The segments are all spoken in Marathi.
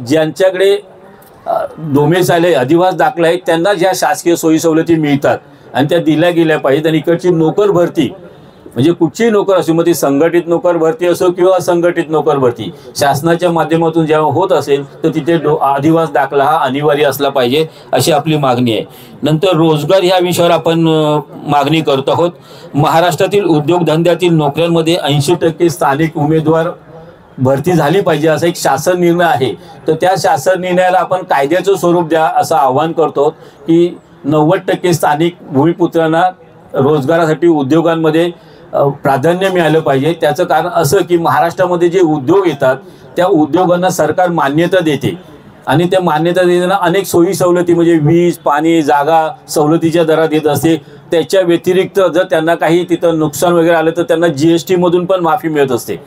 ज्यांच्याकडे डोमेसाईल आहे, अधिवास दाखला आहे, त्यांना ज्या शासकीय सोयी सवलती मिळतात आणि त्या दिल्या गेल्या पाहिजेत. आणि इकडची नोकर भरती म्हणजे कुठचीही नोकर असो, मग ती संघटित नोकर भरती असो किंवा असंघटित नोकर भरती, शासनाच्या माध्यमातून जेव्हा होत असेल तर तिथे अधिवास दाखला हा अनिवार्य असला पाहिजे, अशी आपली मागणी आहे. नंतर रोजगार ह्या विषयावर आपण मागणी करत आहोत. महाराष्ट्रातील उद्योगधंद्यातील नोकऱ्यांमध्ये 80% स्थानिक उमेदवार भरती झाली पाहिजे असा एक शासन निर्णय आहे. तर त्या शासन निर्णयाला आपण कायद्याचं स्वरूप द्या असं आवाहन करतो की 90% स्थानिक भूमिपुत्रांना रोजगारासाठी उद्योगांमध्ये प्राधान्य मिळालं पाहिजे. त्याचं कारण असं की महाराष्ट्रामध्ये जे उद्योग येतात त्या उद्योगांना सरकार मान्यता देते आणि त्या मान्यता देताना अनेक सोयी सवलती म्हणजे वीज, पाणी, जागा सवलतीच्या दरात येत असते. त्याच्या व्यतिरिक्त जर त्यांना काही तिथं नुकसान वगैरे आलं तर त्यांना GST मधून पण माफी मिळत असते.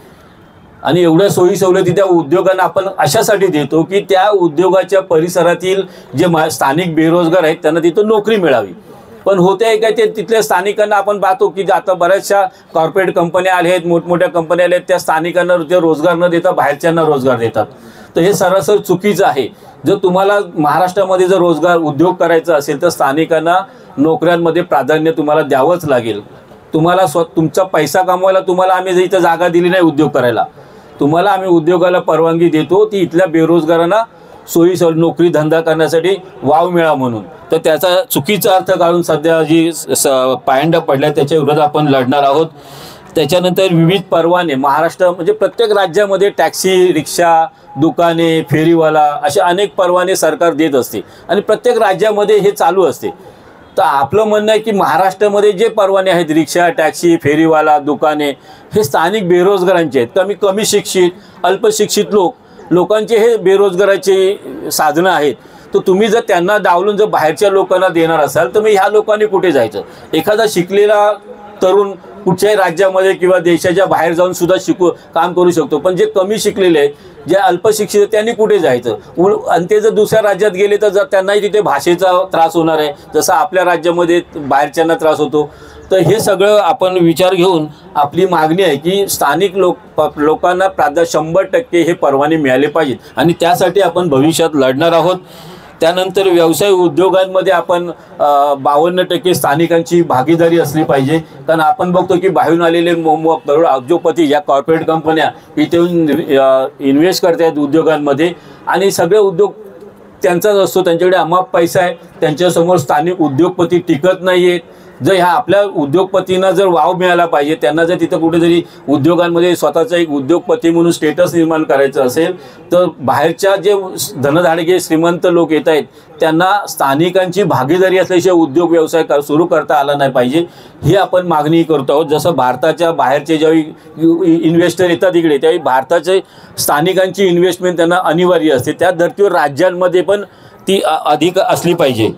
आणि एवढ्या सोयी सवलती त्या उद्योगांना आपण अशासाठी देतो की त्या उद्योगाच्या परिसरातील जे स्थानिक बेरोजगार आहेत त्यांना तिथं नोकरी मिळावी. पण होते आहे काय, ते तिथल्या स्थानिकांना आपण पाहतो की आता बऱ्याचशा कॉर्पोरेट कंपन्या आल्या आहेत, मोठमोठ्या कंपन्या आल्या आहेत, त्या स्थानिकांना ते रोजगार न देता बाहेरच्यांना रोजगार देतात. तर हे सरासर चुकीचं आहे. जर तुम्हाला महाराष्ट्रामध्ये जर रोजगार उद्योग करायचा असेल तर स्थानिकांना नोकऱ्यांमध्ये प्राधान्य तुम्हाला द्यावंच लागेल. तुम्हाला तुमचा पैसा कमवायला तुम्हाला आम्ही इथं जागा दिली नाही उद्योग करायला, तुम्हाला आम्ही उद्योगाला परवानगी देतो ती इथल्या बेरोजगारांना सोयी नोकरी धंदा करण्यासाठी वाव मिळा म्हणून. तर त्याचा चुकीचा अर्थ काढून सध्या जी पायंडा पडल्या त्याच्या विरोधात आपण लढणार आहोत. त्याच्यानंतर विविध परवाने महाराष्ट्र म्हणजे प्रत्येक राज्यामध्ये टॅक्सी, रिक्षा, दुकाने, फेरीवाला असे अनेक परवाने सरकार देत असते आणि प्रत्येक राज्यामध्ये हे चालू असते. तर आपलं म्हणणं आहे की महाराष्ट्रामध्ये जे परवाने आहेत रिक्षा, टॅक्सी, फेरीवाला, दुकाने हे स्थानिक बेरोजगारांचे आहेत. कमी शिक्षित, अल्पशिक्षित लोकांचे हे बेरोजगाराची साधनं आहेत. तर तुम्ही जर त्यांना डावलून जर बाहेरच्या लोकांना देणार असाल तर मग ह्या लोकांनी कुठे जायचं. एखादा शिकलेला तरुण कुठच्याही राज्यामध्ये किंवा देशाच्या बाहेर जाऊन सुद्धा काम करू शकतो, पण जे कमी शिकलेले आहेत, जे अल्पशिक्षित आहेत त्यांनी कुठे जायचं. आणि ते जर दुसऱ्या राज्यात गेले तर जर त्यांनाही तिथे भाषेचा त्रास होणार आहे जसा आपल्या राज्यामध्ये बाहेरच्यांना त्रास होतो. तर हे सगळं आपण विचार घेऊन आपली मागणी आहे की स्थानिक लोकांना 100% हे परवाने मिळाले पाहिजेत आणि त्यासाठी आपण भविष्यात लढणार आहोत. त्यानंतर व्यवसाय उद्योगांमध्ये आपण 52% स्थानिकांची भागीदारी असली पाहिजे. कारण आपण बघतो की बाहेरून आलेले करोड उद्योगपती या कॉर्पोरेट कंपन्या इथे इन्व्हेस्ट करतात उद्योगांमध्ये आणि सगळे उद्योग त्यांचाच असतो, त्यांच्याकडे अमाप पैसा आहे, त्यांच्यासमोर स्थानिक उद्योगपती टिकत नाही आहेत. जर ह्या आपल्या उद्योगपतींना जर वाव मिळाला पाहिजे, त्यांना जर तिथं कुठेतरी उद्योगांमध्ये स्वतःचा एक उद्योगपती म्हणून स्टेटस निर्माण करायचं असेल तर बाहेरच्या जे धनधाडके श्रीमंत लोक येत आहेत त्यांना स्थानिकांची भागीदारी असल्याशिवाय उद्योग व्यवसाय सुरू करता आला नाही पाहिजे, ही आपण मागणी करतो आहोत. जसं भारताच्या बाहेरचे ज्यावेळी इन्व्हेस्टर येतात इकडे त्यावेळी भारताचे स्थानिकांची इन्व्हेस्टमेंट त्यांना अनिवार्य असते. त्या धर्तीवर राज्यांमध्ये पण ती अधिक असली पाहिजे.